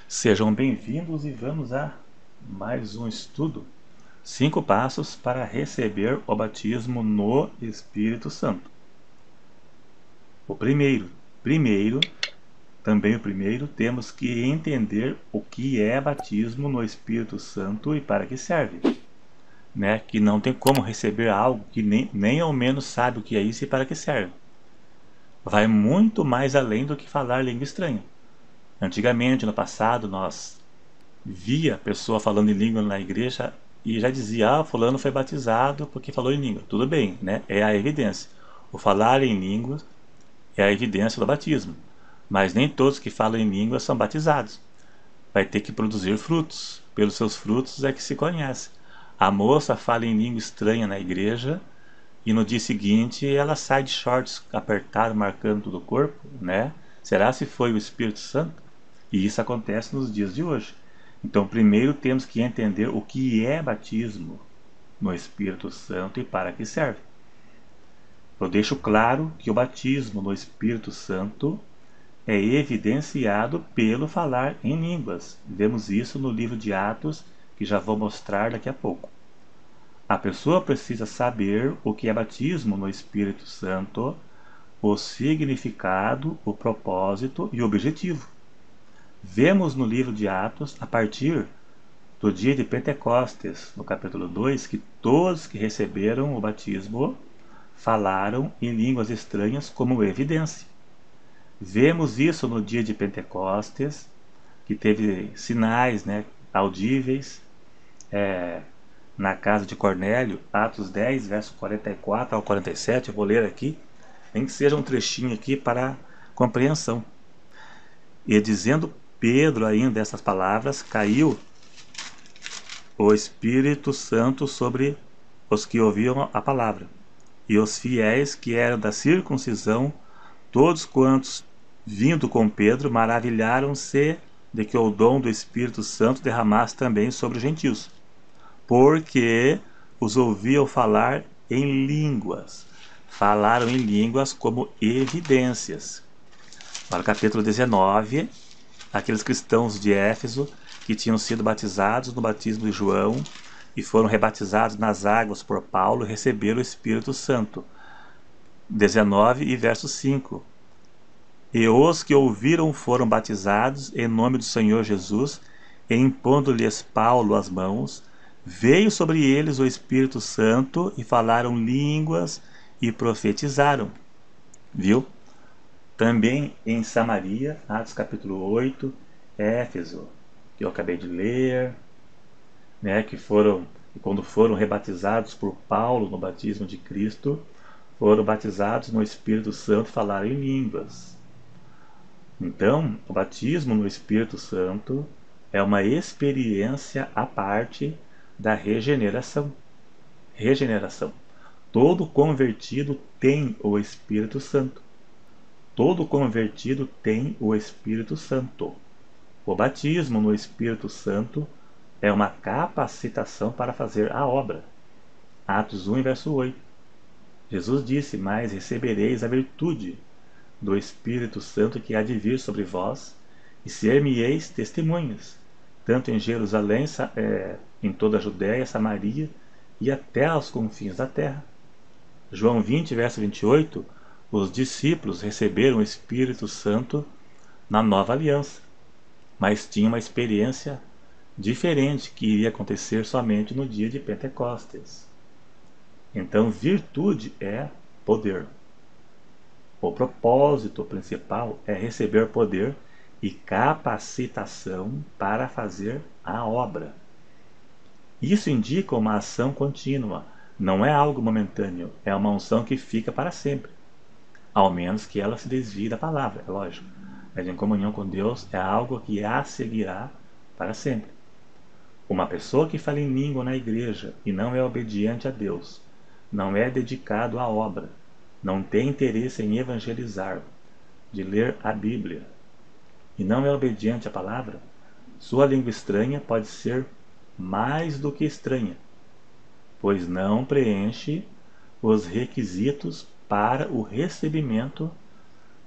Sejam bem-vindos e vamos a mais um estudo. 5 passos para receber o batismo no Espírito Santo. Primeiro, temos que entender o que é batismo no Espírito Santo e para que serve. Que não tem como receber algo que nem ao menos sabe o que é isso e para que serve. Vai muito mais além do que falar língua estranha. Antigamente, no passado, nós via a pessoa falando em língua na igreja e já dizia, fulano foi batizado porque falou em língua. Tudo bem, né? É a evidência. O falar em línguas é a evidência do batismo. Mas nem todos que falam em língua são batizados. Vai ter que produzir frutos. Pelos seus frutos é que se conhece. A moça fala em língua estranha na igreja e no dia seguinte ela sai de shorts apertado, marcando todo o corpo, né? Será se foi o Espírito Santo? E isso acontece nos dias de hoje. Então, primeiro temos que entender o que é batismo no Espírito Santo e para que serve. Eu deixo claro que o batismo no Espírito Santo é evidenciado pelo falar em línguas. Vemos isso no livro de Atos, que já vou mostrar daqui a pouco. A pessoa precisa saber o que é batismo no Espírito Santo, o significado, o propósito e o objetivo. Vemos no livro de Atos, a partir do dia de Pentecostes, no capítulo 2, que todos que receberam o batismo falaram em línguas estranhas como evidência. Vemos isso no dia de Pentecostes, que teve sinais, audíveis, na casa de Cornélio, Atos 10, verso 44 ao 47, eu vou ler aqui, nem que seja um trechinho aqui para compreensão. E dizendo Pedro ainda essas palavras, caiu o Espírito Santo sobre os que ouviam a palavra. E os fiéis que eram da circuncisão, todos quantos, vindo com Pedro, maravilharam-se de que o dom do Espírito Santo derramasse também sobre os gentios, porque os ouviam falar em línguas. Falaram em línguas como evidências. Para o capítulo 19, aqueles cristãos de Éfeso que tinham sido batizados no batismo de João e foram rebatizados nas águas por Paulo receberam o Espírito Santo. 19 e verso 5. E os que ouviram foram batizados em nome do Senhor Jesus, e impondo-lhes Paulo as mãos, veio sobre eles o Espírito Santo e falaram línguas e profetizaram. Viu? Também em Samaria, Atos capítulo 8, Éfeso, que eu acabei de ler, que quando foram rebatizados por Paulo no batismo de Cristo, foram batizados no Espírito Santo e falaram em línguas. Então, o batismo no Espírito Santo é uma experiência à parte da regeneração. Regeneração. Todo convertido tem o Espírito Santo. Todo convertido tem o Espírito Santo. O batismo no Espírito Santo é uma capacitação para fazer a obra. Atos 1, verso 8. Jesus disse, mas recebereis a virtude do Espírito Santo que há de vir sobre vós, e ser-me-eis testemunhas, tanto em Jerusalém, em toda a Judéia, Samaria e até aos confins da terra. João 20, verso 28, os discípulos receberam o Espírito Santo na nova aliança, mas tinham uma experiência diferente que iria acontecer somente no dia de Pentecostes. Então, virtude é poder. O propósito principal é receber poder e capacitação para fazer a obra. Isso indica uma ação contínua, não é algo momentâneo, é uma unção que fica para sempre, ao menos que ela se desvie da palavra, é lógico. Mas em comunhão com Deus é algo que a seguirá para sempre. Uma pessoa que fala em língua na igreja e não é obediente a Deus, não é dedicado à obra, não tem interesse em evangelizar, de ler a Bíblia, e não é obediente à palavra, sua língua estranha pode ser mais do que estranha, pois não preenche os requisitos para o recebimento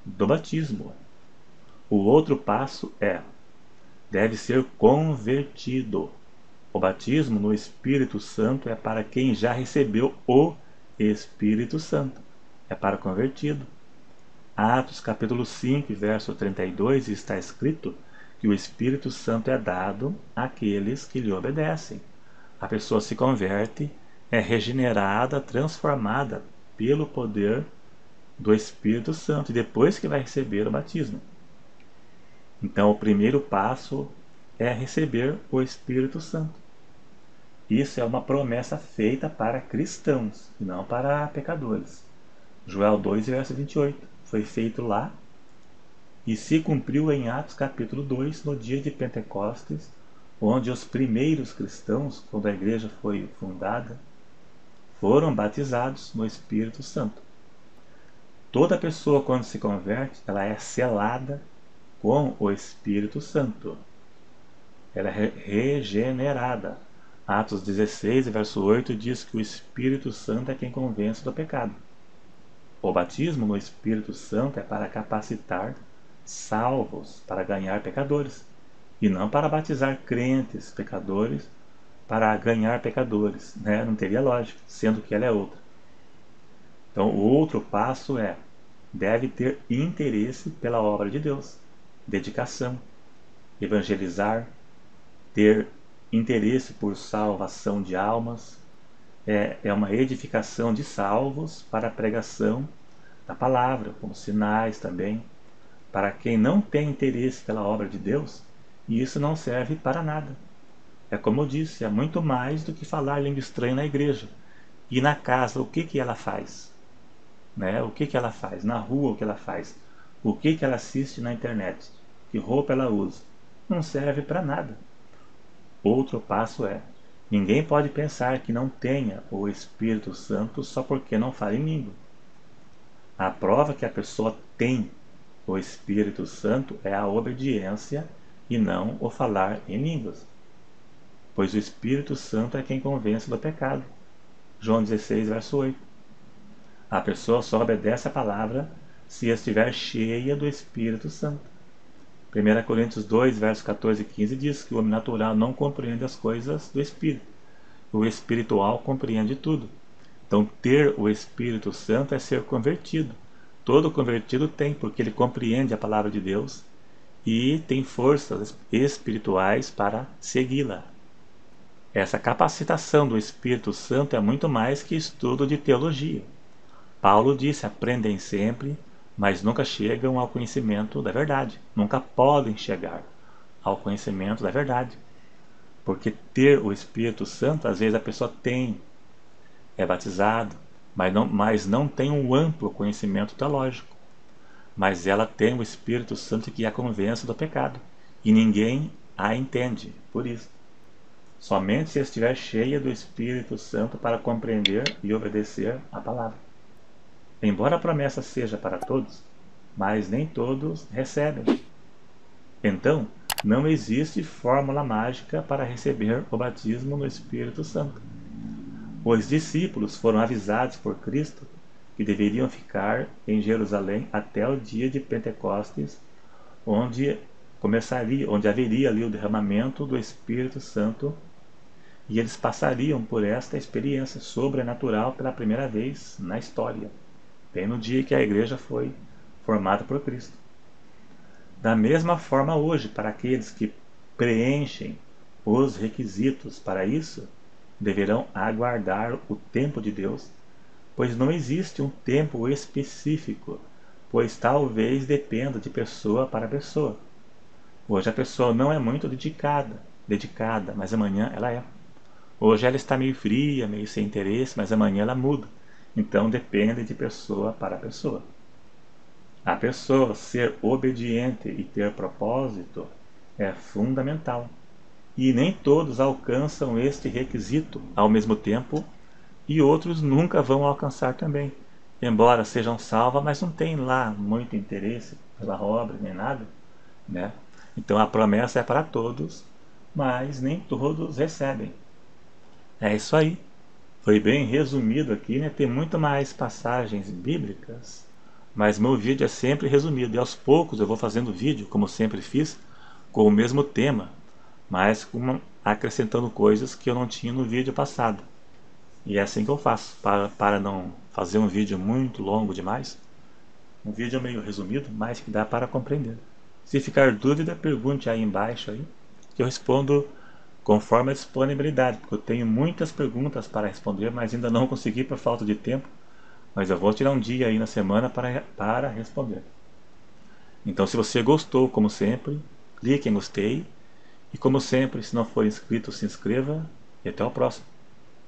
do batismo. O outro passo é deve ser convertido. O batismo no Espírito Santo é para quem já recebeu o Espírito Santo. É para o convertido. Atos capítulo 5, verso 32, está escrito que o Espírito Santo é dado àqueles que lhe obedecem. A pessoa se converte, é regenerada, transformada pelo poder do Espírito Santo, e depois que vai receber o batismo. Então, o primeiro passo é receber o Espírito Santo. Isso é uma promessa feita para cristãos, e não para pecadores. Joel 2, verso 28. Foi feito lá e se cumpriu em Atos capítulo 2, no dia de Pentecostes, onde os primeiros cristãos, quando a igreja foi fundada, foram batizados no Espírito Santo. Toda pessoa, quando se converte, ela é selada com o Espírito Santo. Ela é regenerada. Atos 16, verso 8 diz que o Espírito Santo é quem convence do pecado. O batismo no Espírito Santo é para capacitar salvos, para ganhar pecadores, e não para batizar crentes pecadores para ganhar pecadores, né? Não teria lógica, sendo que ela é outra. Então, o outro passo deve ter interesse pela obra de Deus, dedicação, evangelizar, ter interesse por salvação de almas, é uma edificação de salvos para a pregação da palavra, como sinais também, para quem não tem interesse pela obra de Deus, e isso não serve para nada. É como eu disse, é muito mais do que falar língua estranha na igreja. E na casa, o que ela faz? Né? O que ela faz? Na rua, o que ela faz? O que ela assiste na internet? Que roupa ela usa? Não serve para nada. Outro passo ninguém pode pensar que não tenha o Espírito Santo só porque não fala em língua. A prova que a pessoa tem o Espírito Santo é a obediência e não o falar em línguas. Pois o Espírito Santo é quem convence do pecado. João 16, verso 8. A pessoa só obedece a palavra se estiver cheia do Espírito Santo. 1 Coríntios 2, versos 14 e 15 diz que o homem natural não compreende as coisas do Espírito. O espiritual compreende tudo. Então, ter o Espírito Santo é ser convertido. Todo convertido tem, porque ele compreende a palavra de Deus e tem forças espirituais para segui-la. Essa capacitação do Espírito Santo é muito mais que estudo de teologia. Paulo disse: aprendem sempre, mas nunca chegam ao conhecimento da verdade. Nunca podem chegar ao conhecimento da verdade. Porque ter o Espírito Santo, às vezes a pessoa é batizado, mas não tem um amplo conhecimento teológico. Mas ela tem o Espírito Santo que a convence do pecado. E ninguém a entende por isso. Somente se estiver cheia do Espírito Santo para compreender e obedecer a palavra. Embora a promessa seja para todos, mas nem todos recebem. Então, não existe fórmula mágica para receber o batismo no Espírito Santo. Os discípulos foram avisados por Cristo que deveriam ficar em Jerusalém até o dia de Pentecostes, onde haveria ali o derramamento do Espírito Santo, e eles passariam por esta experiência sobrenatural pela primeira vez na história, bem no dia que a igreja foi formada por Cristo. Da mesma forma hoje, para aqueles que preenchem os requisitos para isso, deverão aguardar o tempo de Deus, pois não existe um tempo específico, pois talvez dependa de pessoa para pessoa. Hoje a pessoa não é muito dedicada, mas amanhã ela é. Hoje ela está meio fria, meio sem interesse, mas amanhã ela muda. Então depende de pessoa para pessoa. A pessoa ser obediente e ter propósito é fundamental. E nem todos alcançam este requisito ao mesmo tempo, e outros nunca vão alcançar também. Embora sejam salvos, mas não têm lá muito interesse pela obra nem nada, né? Então a promessa é para todos, mas nem todos recebem. É isso aí. Foi bem resumido aqui, né? Tem muito mais passagens bíblicas, mas meu vídeo é sempre resumido. E aos poucos eu vou fazendo vídeo, como sempre fiz, com o mesmo tema, mas acrescentando coisas que eu não tinha no vídeo passado. E é assim que eu faço, para não fazer um vídeo muito longo demais. Um vídeo meio resumido, mas que dá para compreender. Se ficar dúvida, pergunte aí embaixo aí, que eu respondo conforme a disponibilidade, porque eu tenho muitas perguntas para responder, mas ainda não consegui por falta de tempo. Mas eu vou tirar um dia aí na semana para responder. Então, se você gostou, como sempre, clique em gostei. E como sempre, se não for inscrito, se inscreva. E até o próximo.